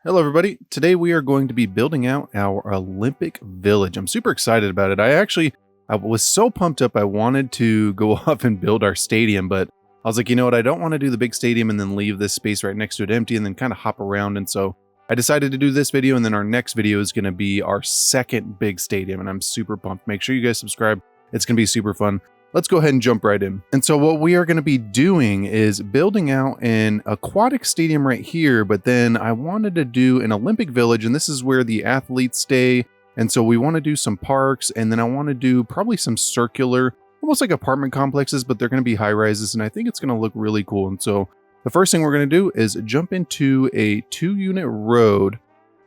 Hello everybody, today we are going to be building out our Olympic Village. I'm super excited about it. I was so pumped up I wanted to go off and build our stadium, but I was like, you know what, I don't want to do the big stadium and then leave this space right next to it empty and then kind of hop around. And so I decided to do this video, and then our next video is going to be our second big stadium, and I'm super pumped. Make sure you guys subscribe. It's going to be super fun. Let's go ahead and jump right in. And so what we are going to be doing is building out an aquatic stadium right here, but then I wanted to do an Olympic Village, and this is where the athletes stay. And so we want to do some parks, and then I want to do probably some circular, almost like apartment complexes, but they're going to be high rises, and I think it's going to look really cool. And so the first thing we're going to do is jump into a 2-unit road.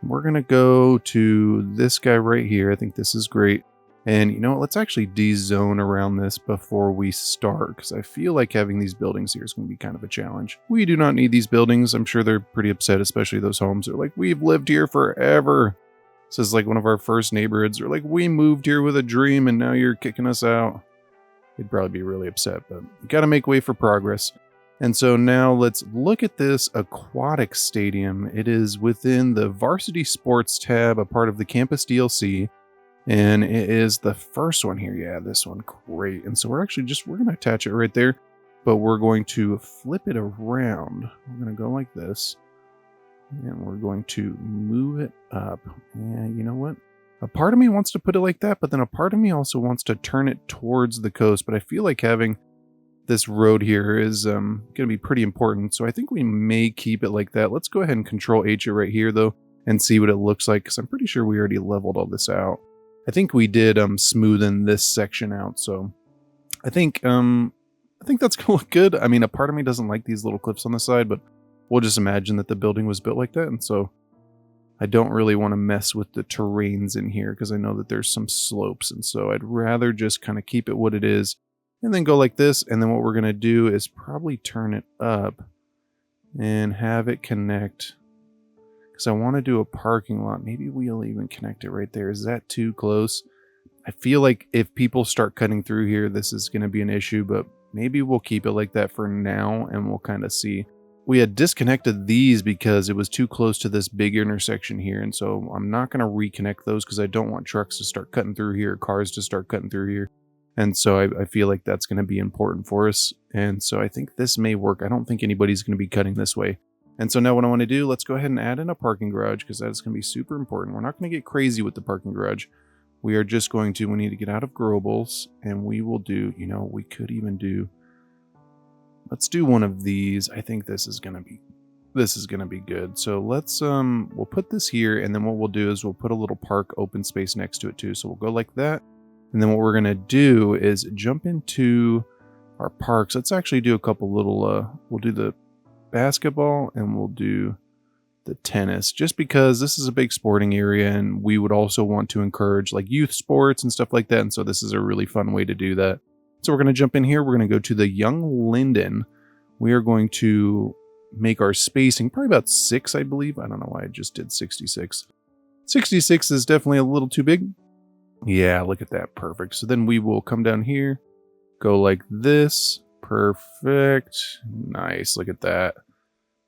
We're going to go to this guy right here. I think this is great. And you know what, let's actually de-zone around this before we start, because I feel like having these buildings here is going to be kind of a challenge. We do not need these buildings. I'm sure they're pretty upset, especially those homes. They're like, we've lived here forever. This is like one of our first neighborhoods. They're like, we moved here with a dream and now you're kicking us out. They'd probably be really upset, but you got to make way for progress. And so now let's look at this aquatic stadium. It is within the Varsity Sports tab, a part of the campus DLC. And it is the first one here. Yeah, this one. Great. And so we're going to attach it right there, but we're going to flip it around. We're going to go like this, and we're going to move it up. And you know what? A part of me wants to put it like that, but then a part of me also wants to turn it towards the coast. But I feel like having this road here is going to be pretty important. So I think we may keep it like that. Let's go ahead and Control H it right here though, and see what it looks like, because I'm pretty sure we already leveled all this out. I think we did smoothen this section out, so I think that's gonna look good. I mean, a part of me doesn't like these little cliffs on the side, but we'll just imagine that the building was built like that, and so I don't really want to mess with the terrains in here because I know that there's some slopes, and so I'd rather just kind of keep it what it is and then go like this. And then what we're gonna do is probably turn it up and have it connect, because I want to do a parking lot. Maybe we'll even connect it right there. Is that too close? I feel like if people start cutting through here, this is going to be an issue, but maybe we'll keep it like that for now, and we'll kind of see. We had disconnected these because it was too close to this big intersection here, and so I'm not going to reconnect those because I don't want trucks to start cutting through here, cars to start cutting through here. And so I feel like that's going to be important for us. And so I think this may work. I don't think anybody's going to be cutting this way. And so now what I want to do, let's go ahead and add in a parking garage, because that is going to be super important. We're not going to get crazy with the parking garage. We are just going to, we need to get out of Grobles, and we will do, you know, we could even do, let's do one of these. I think this is going to be good. So let's, we'll put this here, and then what we'll do is we'll put a little park open space next to it too. So we'll go like that. And then what we're going to do is jump into our parks. Let's actually do a couple little, we'll do the basketball and we'll do the tennis, just because this is a big sporting area and we would also want to encourage like youth sports and stuff like that. And so this is a really fun way to do that. So we're going to jump in here. We're going to go to the Young Linden. We are going to make our spacing probably about 6, I believe. I don't know why I just did 66. 66 is definitely a little too big. Yeah, look at that. Perfect. So then we will come down here, go like this. Perfect. Nice. Look at that.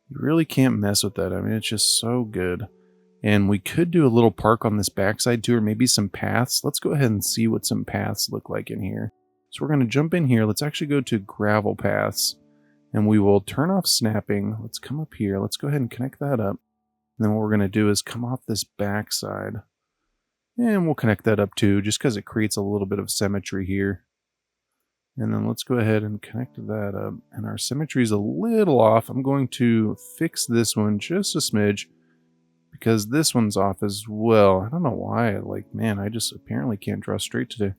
You really can't mess with that. I mean, it's just so good. And we could do a little park on this backside too, or maybe some paths. Let's go ahead and see what some paths look like in here. So we're going to jump in here. Let's actually go to gravel paths, and we will turn off snapping. Let's come up here. Let's go ahead and connect that up. And then what we're going to do is come off this backside, and we'll connect that up too, just because it creates a little bit of symmetry here. And then let's go ahead and connect that up. And our symmetry is a little off. I'm going to fix this one just a smidge, because this one's off as well. I don't know why. Like, man, I just apparently can't draw straight today.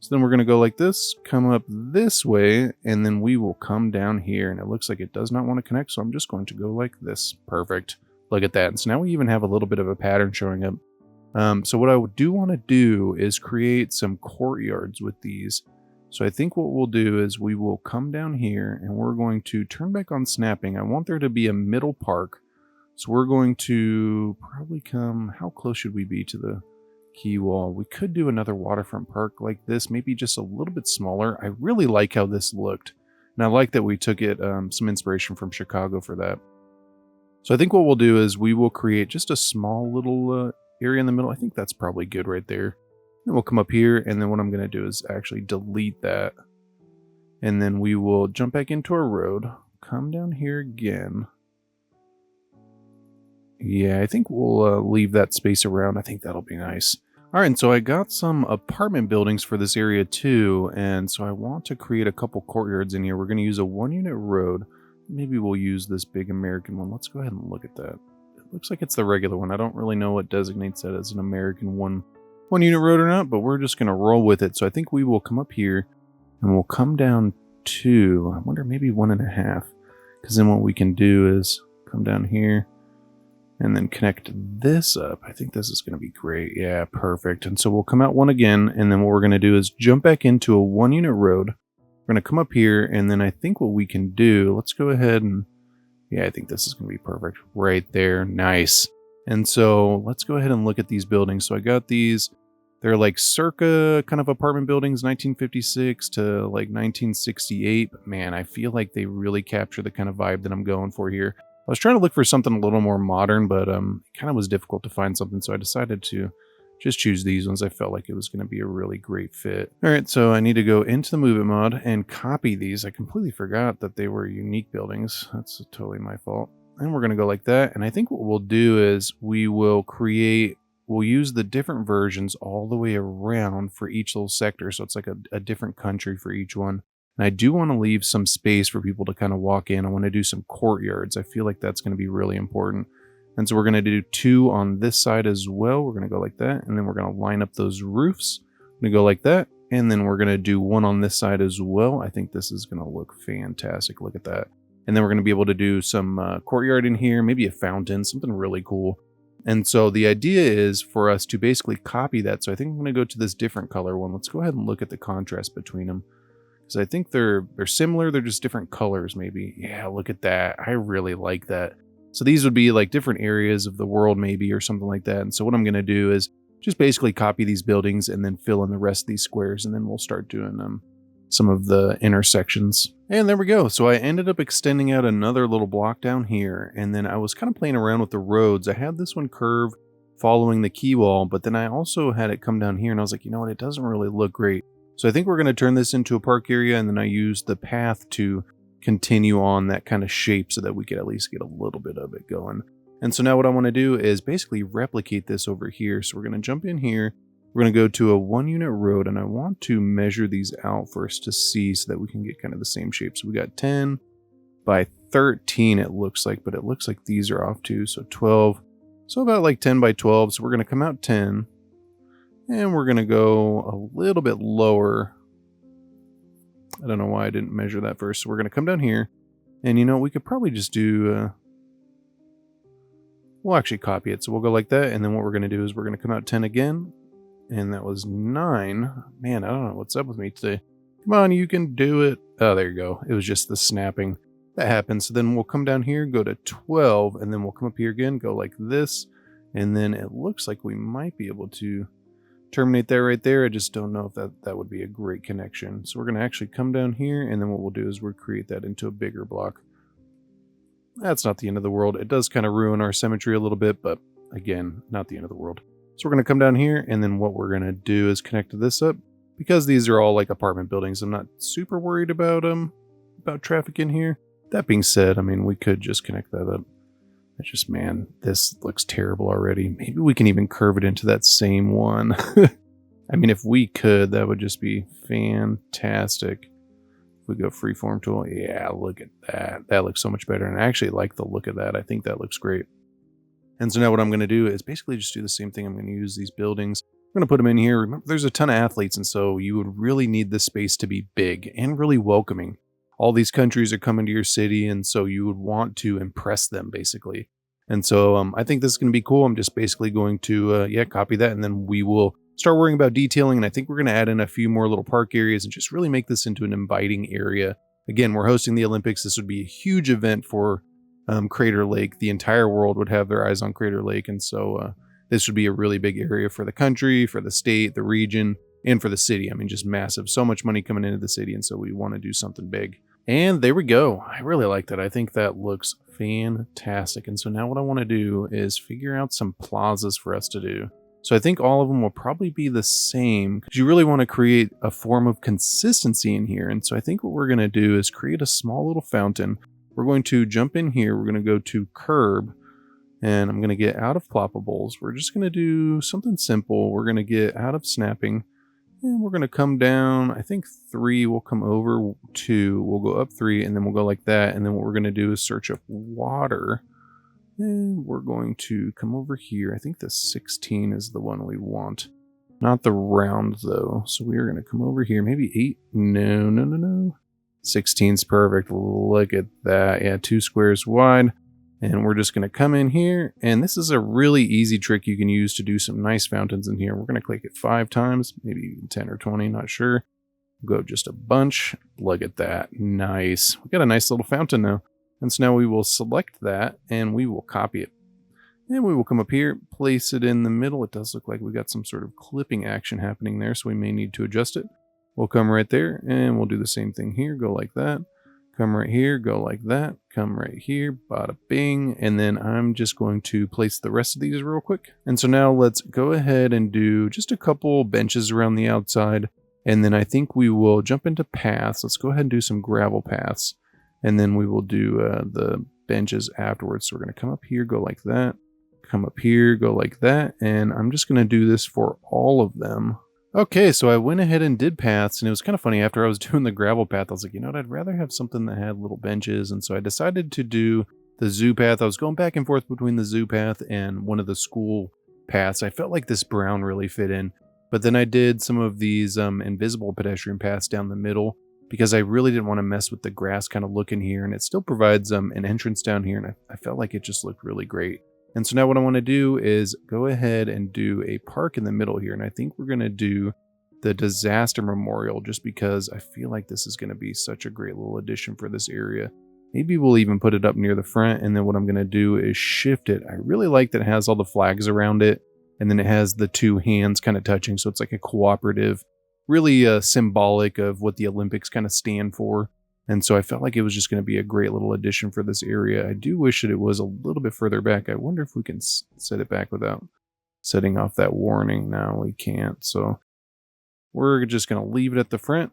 So then we're going to go like this, come up this way, and then we will come down here. And it looks like it does not want to connect, so I'm just going to go like this. Perfect. Look at that. And so now we even have a little bit of a pattern showing up. So what I do want to do is create some courtyards with these. So I think what we'll do is we will come down here, and we're going to turn back on snapping. I want there to be a middle park. So we're going to probably come, how close should we be to the key wall? We could do another waterfront park like this, maybe just a little bit smaller. I really like how this looked. And I like that we took it some inspiration from Chicago for that. So I think what we'll do is we will create just a small little area in the middle. I think that's probably good right there. Then we'll come up here, and then what I'm going to do is actually delete that. And then we will jump back into our road, come down here again. Yeah, I think we'll leave that space around. I think that'll be nice. All right, and so I got some apartment buildings for this area too, and so I want to create a couple courtyards in here. We're going to use a 1-unit road. Maybe we'll use this big American one. Let's go ahead and look at that. It looks like it's the regular one. I don't really know what designates that as an American one-unit road or not, but we're just going to roll with it. So I think we will come up here, and we'll come down to, I wonder, maybe 1.5, because then what we can do is come down here and then connect this up. I think this is going to be great. Yeah, perfect. And so we'll come out one again, and then what we're going to do is jump back into a 1-unit road. We're going to come up here, and then I think what we can do, let's go ahead and, yeah, I think this is going to be perfect right there. Nice. And so let's go ahead and look at these buildings. So I got these. They're like circa kind of apartment buildings, 1956 to like 1968. But man, I feel like they really capture the kind of vibe that I'm going for here. I was trying to look for something a little more modern, but it kind of was difficult to find something, so I decided to just choose these ones. I felt like it was going to be a really great fit. All right, so I need to go into the Move It mod and copy these. I completely forgot that they were unique buildings. That's totally my fault. And we're going to go like that, and I think what we'll do is we'll use the different versions all the way around for each little sector, so it's like a different country for each one. And I do want to leave some space for people to kind of walk in. I want to do some courtyards. I feel like that's going to be really important. And so we're going to do 2 on this side as well. We're going to go like that. And then we're going to line up those roofs. I'm going to go like that. And then we're going to do 1 on this side as well. I think this is going to look fantastic. Look at that. And then we're going to be able to do some courtyard in here, maybe a fountain, something really cool. And so the idea is for us to basically copy that. So I think I'm going to go to this different color one. Let's go ahead and look at the contrast between them. Because I think they're similar, they're just different colors maybe. Yeah, look at that. I really like that. So these would be like different areas of the world maybe, or something like that. And so what I'm going to do is just basically copy these buildings and then fill in the rest of these squares, and then we'll start doing some of the intersections. And there we go. So I ended up extending out another little block down here, and then I was kind of playing around with the roads. I had this one curve following the key wall, but then I also had it come down here, and I was like, you know what, it doesn't really look great. So I think we're going to turn this into a park area, and then I use the path to continue on that kind of shape so that we could at least get a little bit of it going. And so now what I want to do is basically replicate this over here. So we're going to jump in here. We're going to go to a 1-unit road, and I want to measure these out first to see so that we can get kind of the same shape. So we got 10 by 13 it looks like, but it looks like these are off too. So 12, so about like 10 by 12. So we're going to come out 10. And we're going to go a little bit lower. I don't know why I didn't measure that first. So we're going to come down here. And you know, we could probably just do... we'll actually copy it. So we'll go like that. And then what we're going to do is we're going to come out 10 again. And that was 9. Man, I don't know what's up with me today. Come on, you can do it. Oh, there you go. It was just the snapping. That happens. So then we'll come down here, go to 12. And then we'll come up here again, go like this. And then it looks like we might be able to terminate that right there. I just don't know if that would be a great connection. So we're going to actually come down here, and then what we'll do is we'll create that into a bigger block. That's not the end of the world. It does kind of ruin our symmetry a little bit, but again, not the end of the world. So we're going to come down here, and then what we're going to do is connect this up. Because these are all like apartment buildings, I'm not super worried about traffic in here. That being said, I mean, we could just connect that up. It's just, man, this looks terrible already. Maybe we can even curve it into that same one. I mean, if we could, that would just be fantastic. If we go freeform tool, yeah, look at that. That looks so much better. And I actually like the look of that. I think that looks great. And so now what I'm going to do is basically just do the same thing. I'm going to use these buildings. I'm going to put them in here. Remember, there's a ton of athletes, and so you would really need this space to be big and really welcoming. All these countries are coming to your city, and so you would want to impress them, basically. And so I think this is going to be cool. I'm just basically going to, copy that, and then we will start worrying about detailing, and I think we're going to add in a few more little park areas and just really make this into an inviting area. Again, we're hosting the Olympics. This would be a huge event for Crater Lake. The entire world would have their eyes on Crater Lake, and so this would be a really big area for the country, for the state, the region, and for the city. I mean, just massive. So much money coming into the city, and so we want to do something big. And there we go. I really like that. I think that looks fantastic. And so now what I want to do is figure out some plazas for us to do. So I think all of them will probably be the same because you really want to create a form of consistency in here. And so I think what we're going to do is create a small little fountain. We're going to jump in here. We're going to go to curb and I'm going to get out of ploppables. We're just going to do something simple. We're going to get out of snapping. And we're going to come down, I think 3 will come over 2, we'll go up 3, and then we'll go like that. And then what we're going to do is search up water. And we're going to come over here. I think the 16 is the one we want. Not the round, though. So we are going to come over here. Maybe 8? No. 16's perfect. Look at that. Yeah, 2 squares wide. And we're just going to come in here, and this is a really easy trick you can use to do some nice fountains in here. We're going to click it 5 times, maybe 10 or 20, not sure. Go just a bunch. Look at that. Nice. We got a nice little fountain now. And so now we will select that, and we will copy it. And we will come up here, place it in the middle. It does look like we got some sort of clipping action happening there, so we may need to adjust it. We'll come right there, and we'll do the same thing here. Go like that. Come right here, go like that, come right here, bada bing, and then I'm just going to place the rest of these real quick. And so now let's go ahead and do just a couple benches around the outside, and then I think we will jump into paths. Let's go ahead and do some gravel paths, and then we will do the benches afterwards. So we're going to come up here, go like that, come up here, go like that, and I'm just going to do this for all of them. Okay, so I went ahead and did paths, and it was kind of funny. After I was doing the gravel path, I was like, you know what, I'd rather have something that had little benches, and so I decided to do the zoo path. I was going back and forth between the zoo path and one of the school paths. I felt like this brown really fit in, but then I did some of these invisible pedestrian paths down the middle because I really didn't want to mess with the grass kind of look in here, and it still provides an entrance down here, and I felt like it just looked really great. And so now what I want to do is go ahead and do a park in the middle here. And I think we're going to do the disaster memorial just because I feel like this is going to be such a great little addition for this area. Maybe we'll even put it up near the front. And then what I'm going to do is shift it. I really like that it has all the flags around it. And then it has the 2 hands kind of touching. So it's like a cooperative, really symbolic of what the Olympics kind of stand for. And so I felt like it was just going to be a great little addition for this area. I do wish that it was a little bit further back. I wonder if we can set it back without setting off that warning. No, we can't. So we're just going to leave it at the front.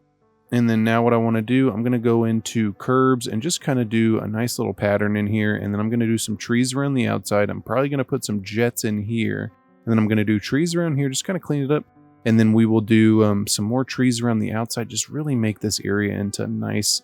And then now what I want to do, I'm going to go into curbs and just kind of do a nice little pattern in here. And then I'm going to do some trees around the outside. I'm probably going to put some jets in here. And then I'm going to do trees around here, just kind of clean it up. And then we will do some more trees around the outside, just really make this area into nice.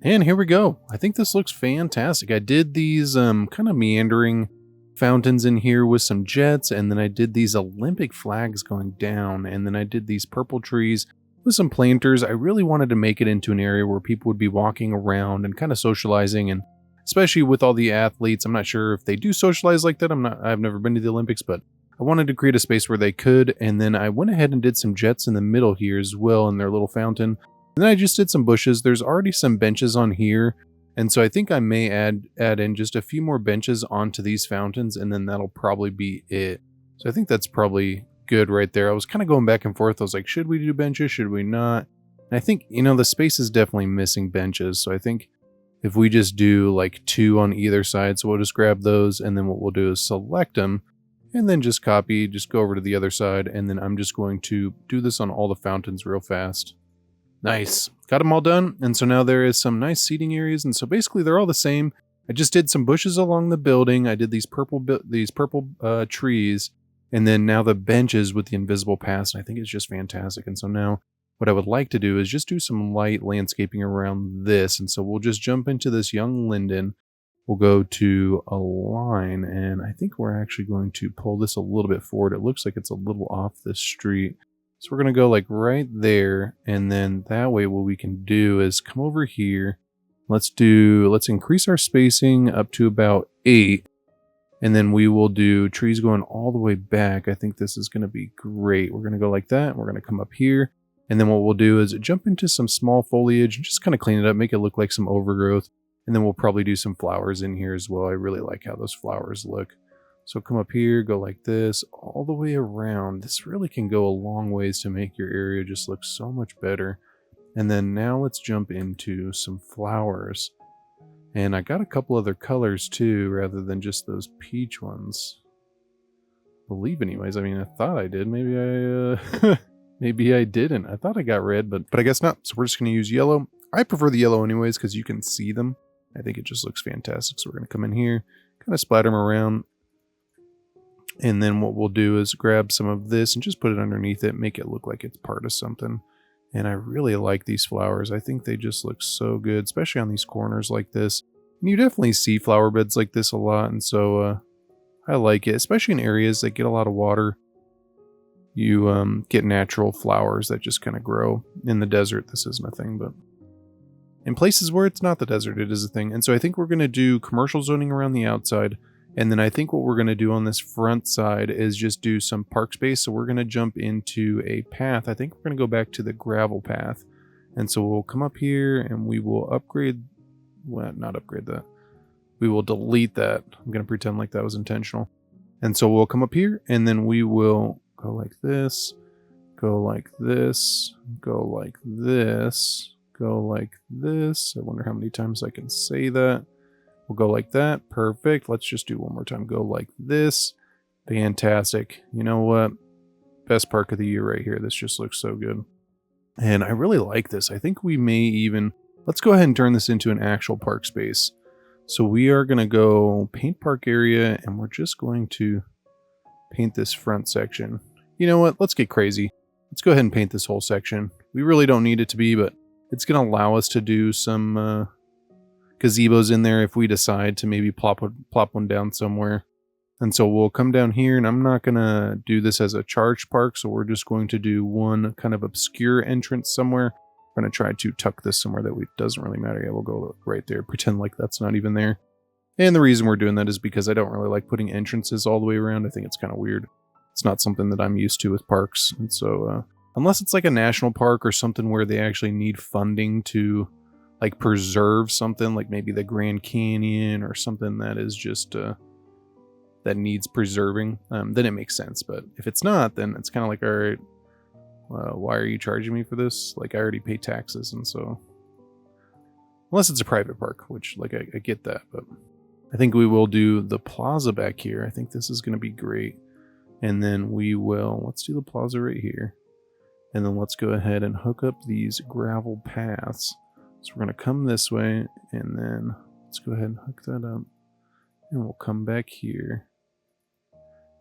And here we go. I think this looks fantastic. I did these kind of meandering fountains in here with some jets, and then I did these Olympic flags going down, and then I did these purple trees with some planters. I really wanted to make it into an area where people would be walking around and kind of socializing, and especially with all the athletes. I'm not sure if they do socialize like that. I've never been to the Olympics, but I wanted to create a space where they could, and then I went ahead and did some jets in the middle here as well in their little fountain. And then I just did some bushes. There's already some benches on here, and so I think I may add in just a few more benches onto these fountains, and then that'll probably be it. So I think that's probably good right there. I was kind of going back and forth. I was like, should we do benches? Should we not? And I think, the space is definitely missing benches. So I think if we just do like 2 on either side, so we'll just grab those, and then what we'll do is select them, and then just copy, just go over to the other side, and then I'm just going to do this on all the fountains real fast. Nice. Got them all done, and so now there is some nice seating areas, and so basically they're all the same. I just did some bushes along the building. I did these purple trees, and then now the benches with the invisible paths, and I think it's just fantastic. And so now what I would like to do is just do some light landscaping around this, and so we'll just jump into this young linden. We'll go to align, and I think we're actually going to pull this a little bit forward. It looks like it's a little off the street. So we're going to go like right there, and then that way what we can do is come over here. Let's increase our spacing up to about 8, and then we will do trees going all the way back. I think this is going to be great. We're going to go like that. We're going to come up here, and then what we'll do is jump into some small foliage and just kind of clean it up, make it look like some overgrowth, and then we'll probably do some flowers in here as well. I really like how those flowers look. So come up here, go like this, all the way around. This really can go a long ways to make your area just look so much better. And then now let's jump into some flowers. And I got a couple other colors too, rather than just those peach ones. Believe anyways. I mean, I thought I did. Maybe I maybe I didn't. I thought I got red, but I guess not. So we're just going to use yellow. I prefer the yellow anyways because you can see them. I think it just looks fantastic. So we're going to come in here, kind of splatter them around. And then what we'll do is grab some of this and just put it underneath it, make it look like it's part of something. And I really like these flowers. I think they just look so good, especially on these corners like this. And you definitely see flower beds like this a lot, and so I like it, especially in areas that get a lot of water. You get natural flowers that just kind of grow. In the desert, this is nothing, but in places where it's not the desert, it is a thing. And so I think we're going to do commercial zoning around the outside. And then I think what we're going to do on this front side is just do some park space. So we're going to jump into a path. I think we're going to go back to the gravel path. And so we'll come up here and we will upgrade, well, not upgrade that. We will delete that. I'm going to pretend like that was intentional. And so we'll come up here and then we will go like this, go like this, go like this, go like this. I wonder how many times I can say that. We'll go like that. Perfect. Let's just do one more time. Go like this. Fantastic. You know what? Best park of the year right here. This just looks so good. And I really like this. I think we may even... Let's go ahead and turn this into an actual park space. So we are going to go paint park area, and we're just going to paint this front section. You know what? Let's get crazy. Let's go ahead and paint this whole section. We really don't need it to be, but it's going to allow us to do some... gazebos in there if we decide to maybe plop one down somewhere. And so we'll come down here, and I'm not going to do this as a charged park, so we're just going to do one kind of obscure entrance somewhere. We're going to try to tuck this somewhere that doesn't really matter. Yeah, we'll go right there, pretend like that's not even there. And the reason we're doing that is because I don't really like putting entrances all the way around. I think it's kind of weird. It's not something that I'm used to with parks. And so unless it's like a national park or something where they actually need funding to like preserve something, like maybe the Grand Canyon or something that is just that needs preserving, then it makes sense. But if it's not, then it's kind of like, all right, why are you charging me for this? Like, I already pay taxes, and so unless it's a private park, which like I get that, but I think we will do the plaza back here. I think this is going to be great. And then let's do the plaza right here. And then let's go ahead and hook up these gravel paths. So we're going to come this way, and then let's go ahead and hook that up. And we'll come back here.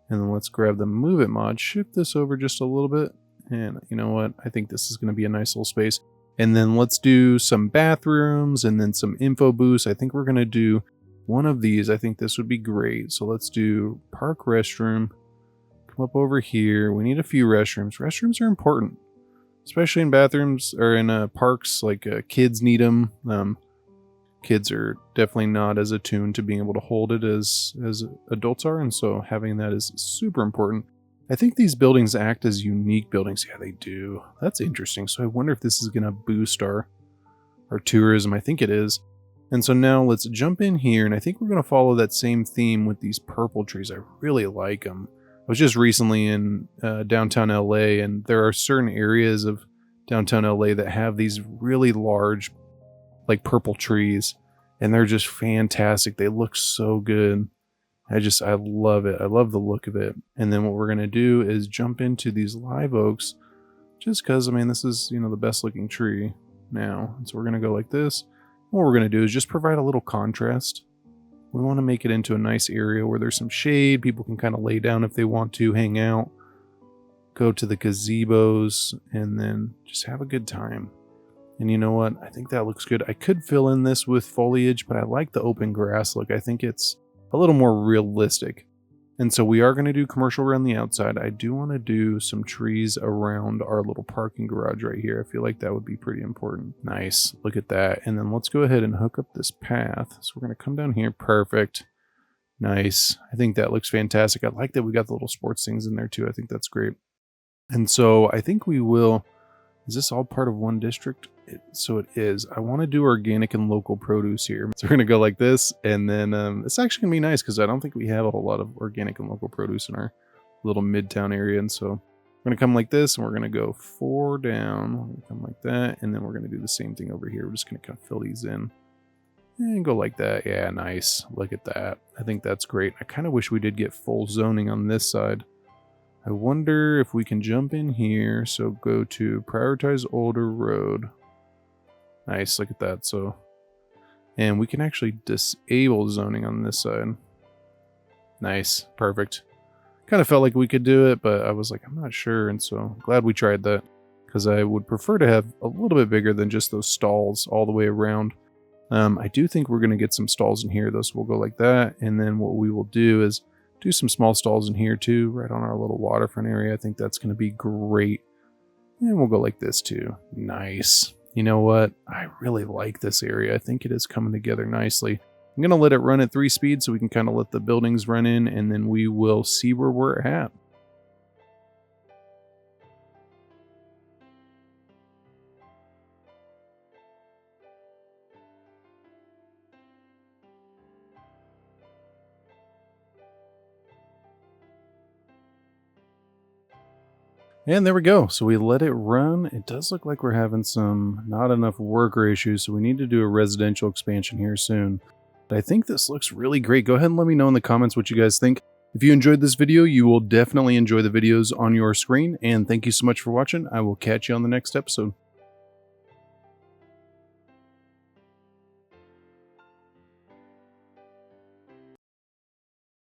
And then let's grab the Move It mod, shift this over just a little bit. And you know what? I think this is going to be a nice little space. And then let's do some bathrooms and then some info booths. I think we're going to do one of these. I think this would be great. So let's do park restroom. Come up over here. We need a few restrooms. Restrooms are important, especially in bathrooms or in parks. Like kids need them. Kids are definitely not as attuned to being able to hold it as adults are, and so having that is super important. I think these buildings act as unique buildings. Yeah, they do. That's interesting. So I wonder if this is going to boost our tourism. I think it is. And so now let's jump in here, and I think we're going to follow that same theme with these purple trees. I really like them. I was just recently in downtown LA, and there are certain areas of downtown LA that have these really large, like purple trees, and they're just fantastic. They look so good. I love it. I love the look of it. And then what we're going to do is jump into these live oaks, just because, I mean, this is, you know, the best looking tree now. And so we're going to go like this. What we're going to do is just provide a little contrast. We want to make it into a nice area where there's some shade. People can kind of lay down if they want to, hang out, go to the gazebos, and then just have a good time. And you know what? I think that looks good. I could fill in this with foliage, but I like the open grass look. I think it's a little more realistic. And so we are going to do commercial around the outside. I do want to do some trees around our little parking garage right here. I feel like that would be pretty important. Nice. Look at that. And then let's go ahead and hook up this path. So we're going to come down here. Perfect. Nice. I think that looks fantastic. I like that we got the little sports things in there too. I think that's great. And so I think we will... Is this all part of one district? So it is. I want to do organic and local produce here. So we're going to go like this, and then it's actually going to be nice because I don't think we have a whole lot of organic and local produce in our little midtown area. And so we're going to come like this, and we're going to go 4 down. We're going to come like that, and then we're going to do the same thing over here. We're just going to kind of fill these in and go like that. Yeah, nice. Look at that. I think that's great. I kind of wish we did get full zoning on this side. I wonder if we can jump in here. So go to prioritize older road. Nice, look at that. So, and we can actually disable zoning on this side. Nice, perfect. Kind of felt like we could do it, but I was like, I'm not sure. And so glad we tried that, because I would prefer to have a little bit bigger than just those stalls all the way around. I do think we're going to get some stalls in here though. So we'll go like that. And then what we will do is do some small stalls in here too, right on our little waterfront area. I think that's going to be great. And we'll go like this too. Nice. You know what? I really like this area. I think it is coming together nicely. I'm going to let it run at 3 speeds so we can kind of let the buildings run in, and then we will see where we're at. And there we go. So we let it run. It does look like we're having some not enough worker issues, so we need to do a residential expansion here soon. But I think this looks really great. Go ahead and let me know in the comments what you guys think. If you enjoyed this video, you will definitely enjoy the videos on your screen. And thank you so much for watching. I will catch you on the next episode.